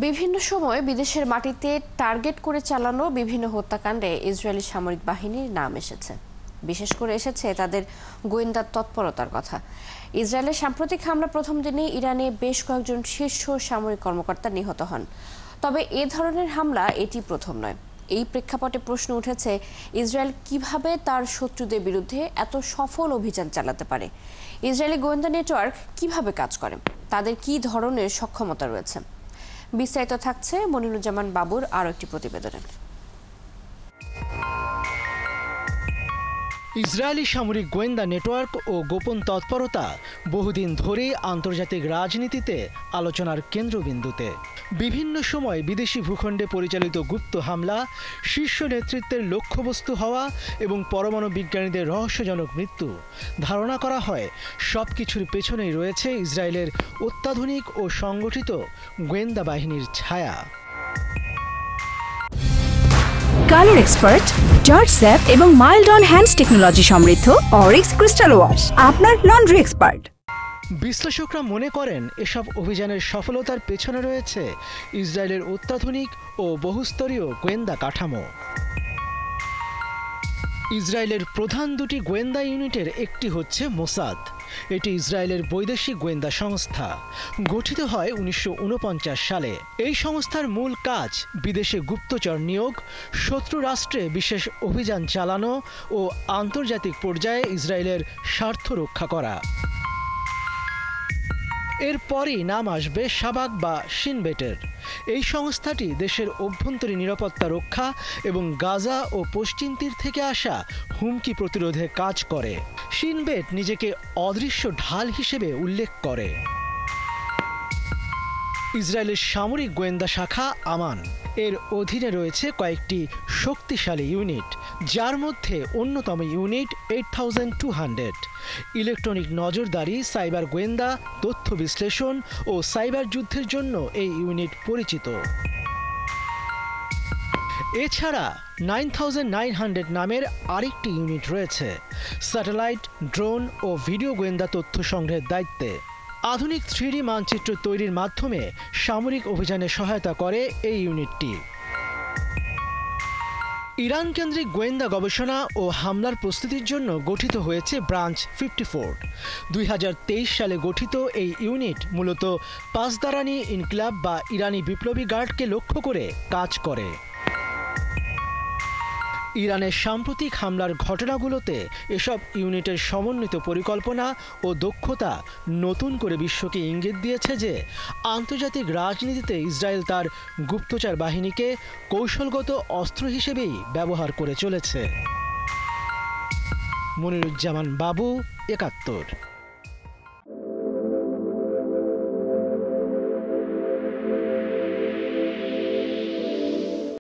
বিভিন্ন সময় বিদেশের মাটিতে টার্গেট করে চালানো বিভিন্ন হত্যাকাণ্ডে ইসরায়েলি সামরিক বাহিনীর নাম এসেছে। বিশেষ করে এসেছে তাদের গোয়েন্দা তৎপরতার কথা। ইসরায়েলের সাম্প্রতিক হামলা প্রথম দিনেই ইরানে বেশ কয়েকজন শীর্ষ সামরিক কর্মকর্তা নিহত হন। তবে এ ধরনের হামলা এটি প্রথম নয়। এই প্রেক্ষাপটে প্রশ্ন উঠেছে, ইসরায়েল কিভাবে তার শত্রুদের বিরুদ্ধে এত সফল অভিযান চালাতে পারে? ইসরায়েলি গোয়েন্দা নেটওয়ার্ক কিভাবে কাজ করে? তাদের কি ধরনের সক্ষমতা রয়েছে? বিস্তারিত থাকছে মনিরুজ্জামান বাবুর আরও একটি প্রতিবেদনে। ইসরায়েলি সামরিক গোয়েন্দা নেটওয়ার্ক ও গোপন তৎপরতা বহুদিন ধরেই আন্তর্জাতিক রাজনীতিতে আলোচনার কেন্দ্রবিন্দুতে। বিভিন্ন সময় বিদেশি ভূখণ্ডে পরিচালিত গুপ্ত হামলা, শীর্ষ নেতৃত্বের লক্ষ্যবস্তু হওয়া এবং পরমাণু বিজ্ঞানীদের রহস্যজনক মৃত্যু। ধারণা করা হয় সবকিছুর পেছনেই রয়েছে ইসরায়েলের অত্যাধুনিক ও সংগঠিত গোয়েন্দা বাহিনীর ছায়া। কালার এক্সপার্ট, জর্জ স্যাপ এবং মাইল্ড অন হ্যান্ডস টেকনোলজি সমৃদ্ধ অরিক্স ক্রিস্টাল ওয়াশ আপনার লন্ড্রি এক্সপার্ট। বিশ্লেষকরা মনে করেন এসব অভিযানের সফলতার পেছনে রয়েছে ইসরায়েলের অত্যাধুনিক ও বহুস্তরীয় গোয়েন্দা কাঠামো। ইসরায়েলের প্রধান দুটি গোয়েন্দা ইউনিটের একটি হচ্ছে মোসাদ। এটি ইসরায়েলের বৈদেশিক গোয়েন্দা সংস্থা। গঠিত হয় 1949 সালে। এই সংস্থার মূল কাজ বিদেশে গুপ্তচর নিয়োগ, শত্রু রাষ্ট্রে বিশেষ অভিযান চালানো ও আন্তর্জাতিক পর্যায়ে ইসরায়েলের স্বার্থ রক্ষা করা। এরপরই নাম আসবে শাবাক বা শিন বেটের। এই সংস্থাটি দেশের অভ্যন্তরীণ নিরাপত্তা রক্ষা এবং গাজা ও পশ্চিম তীর থেকে আসা হুমকি প্রতিরোধে কাজ করে। শিন বেট নিজেকে অদৃশ্য ঢাল হিসেবে উল্লেখ করে। ইসরায়েলের সামরিক গোয়েন্দা শাখা আমান, এর অধীনে রয়েছে কয়েকটি শক্তিশালী ইউনিট, যার মধ্যে অন্যতম ইউনিট 8200। ইলেকট্রনিক নজরদারি, সাইবার গোয়েন্দা, তথ্য বিশ্লেষণ ও সাইবার যুদ্ধের জন্য এই ইউনিট পরিচিত। এছাড়া 9900 নামের আরেকটি ইউনিট রয়েছে, স্যাটেলাইট, ড্রোন ও ভিডিও গোয়েন্দা তথ্য সংগ্রহের দায়িত্বে। আধুনিক 3D মানচিত্র তৈরির মাধ্যমে সামরিক অভিযানে সহায়তা করে এই ইউনিটটি। ইরান কেন্দ্রিক গোয়েন্দা গবেষণা ও হামলার প্রস্তুতির জন্য গঠিত হয়েছে ব্রাঞ্চ 54। 2023 সালে গঠিত এই ইউনিট মূলত পাসদারানি ইনকিলাব বা ইরানি বিপ্লবী গার্ডকে লক্ষ্য করে কাজ করে। ইরানের সাম্প্রতিক হামলার ঘটনাগুলোতে এসব ইউনিটের সমন্বিত পরিকল্পনা ও দক্ষতা নতুন করে বিশ্বকে ইঙ্গিত দিয়েছে যে আন্তর্জাতিক রাজনীতিতে ইসরায়েল তার গুপ্তচর বাহিনীকে কৌশলগত অস্ত্র হিসেবেই ব্যবহার করে চলেছে। মনিরুজ্জামান বাবু, 71।